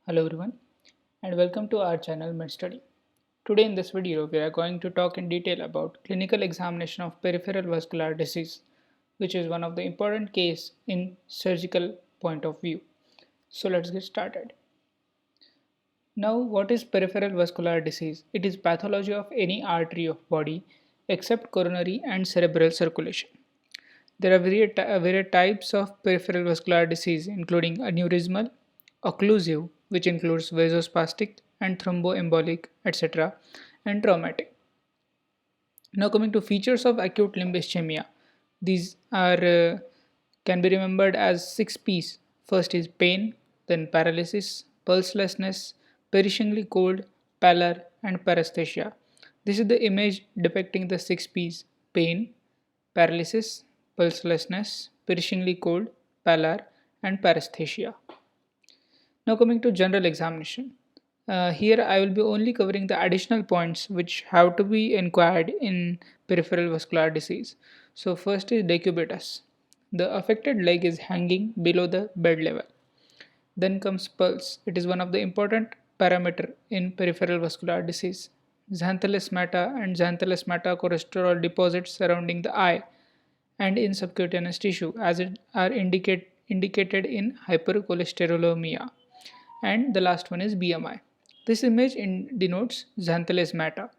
Hello everyone and welcome to our channel MedStudy. Today in this video we are going to talk in detail about clinical examination of peripheral vascular disease, which is one of the important case in surgical point of view. So let's get started. Now what is peripheral vascular disease? It is pathology of any artery of body except coronary and cerebral circulation. There are various types of peripheral vascular disease, including aneurysmal, occlusive, which includes vasospastic and thromboembolic, etc., and traumatic. Now, coming to features of acute limb ischemia, these are can be remembered as six P's. First is pain, then paralysis, pulselessness, perishingly cold, pallor, and paresthesia. This is the image depicting the six P's: pain, paralysis, pulselessness, perishingly cold, pallor, and paresthesia. Now coming to general examination. Here I will be only covering the additional points which have to be inquired in peripheral vascular disease. So first is decubitus. The affected leg is hanging below the bed level. Then comes pulse. It is one of the important parameter in peripheral vascular disease. Xanthelasmata and xanthelasmata cholesterol deposits surrounding the eye and in subcutaneous tissue as it are indicated in hypercholesterolemia. And the last one is BMI. This image denotes xanthelasmata.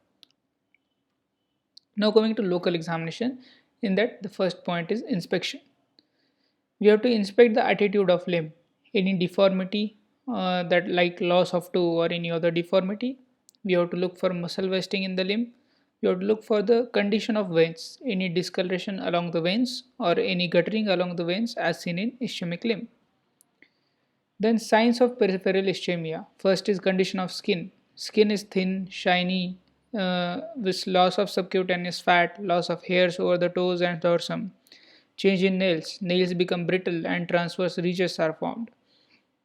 Now coming to local examination, in that the first point is inspection. We have to inspect the attitude of limb, any deformity that like loss of toe or any other deformity. We have to look for muscle wasting in the limb. We have to look for the condition of veins, any discoloration along the veins or any guttering along the veins as seen in ischemic limb. Then signs of peripheral ischemia. First is condition of skin. Skin is thin, shiny, with loss of subcutaneous fat, loss of hairs over the toes and dorsum. Change in nails. Nails become brittle and transverse ridges are formed.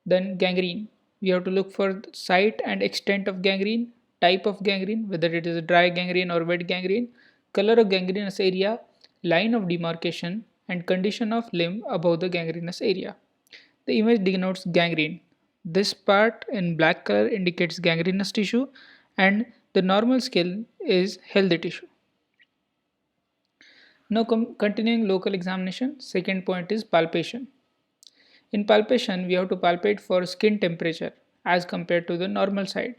Then gangrene. We have to look for site and extent of gangrene, type of gangrene, whether it is a dry gangrene or wet gangrene, color of gangrenous area, line of demarcation, and condition of limb above the gangrenous area. The image denotes gangrene. This part in black color indicates gangrenous tissue and the normal scale is healthy tissue. Now continuing local examination, second point is palpation. In palpation, we have to palpate for skin temperature as compared to the normal side.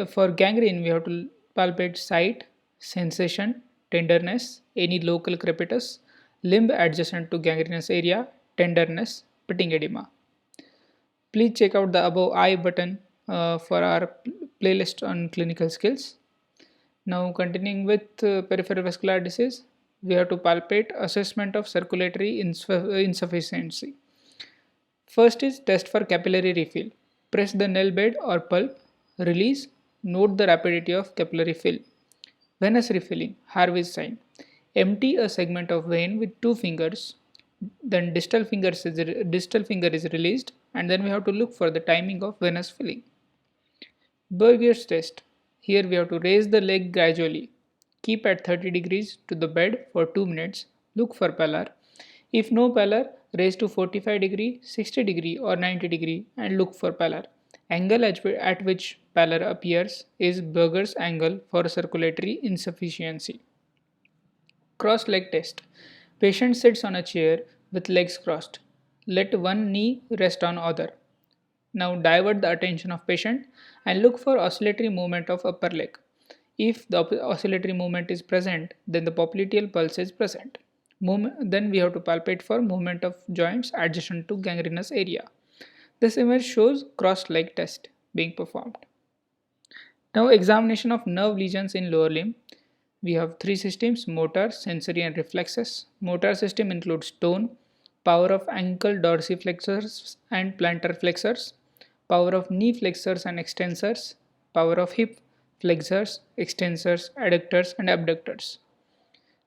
For gangrene, we have to palpate site, sensation, tenderness, any local crepitus, limb adjacent to gangrenous area, tenderness, pitting edema. Please check out the above I button for our playlist on clinical skills. Now continuing with peripheral vascular disease, we have to palpate assessment of circulatory insufficiency. First is test for capillary refill. Press the nail bed or pulp, release, note the rapidity of capillary fill. Venous refilling, Harvey's sign. Empty a segment of vein with two fingers, then distal finger is released, and then we have to look for the timing of venous filling. Berger's test. Here we have to raise the leg gradually. Keep at 30 degrees to the bed for 2 minutes. Look for pallor. If no pallor, raise to 45 degree, 60 degree or 90 degree and look for pallor. Angle at which pallor appears is Berger's angle for circulatory insufficiency. Cross leg test. Patient sits on a chair with legs crossed. Let one knee rest on other. Now divert the attention of patient and look for oscillatory movement of upper leg. If the oscillatory movement is present, then the popliteal pulse is present. Then we have to palpate for movement of joints adjacent to gangrenous area. This image shows cross leg test being performed. Now examination of nerve lesions in lower limb. We have three systems: motor, sensory and reflexes. Motor system includes tone, power of ankle dorsiflexors and plantar flexors, power of knee flexors and extensors, power of hip flexors, extensors, adductors and abductors.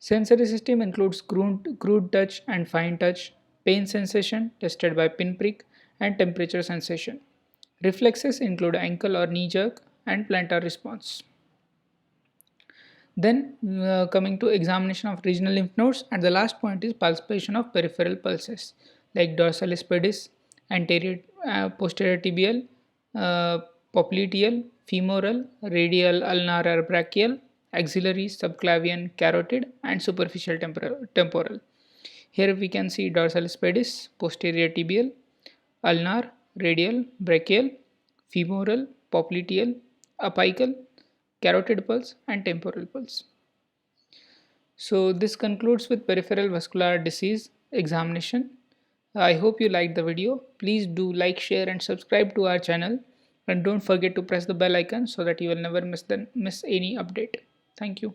Sensory system includes crude touch and fine touch, pain sensation tested by pinprick, and temperature sensation. Reflexes include ankle or knee jerk and plantar response. Then coming to examination of regional lymph nodes, and the last point is palpation of peripheral pulses like dorsalis pedis, anterior posterior tibial, uh, popliteal, femoral, radial, ulnar or brachial, axillary, subclavian, carotid, and superficial temporal. Here we can see dorsal pedis, posterior tibial, ulnar, radial, brachial, femoral, popliteal, apical, carotid pulse, and temporal pulse. So this concludes with peripheral vascular disease examination. I hope you liked the video. Please do like, share, and subscribe to our channel. And don't forget to press the bell icon so that you will never miss any update. Thank you.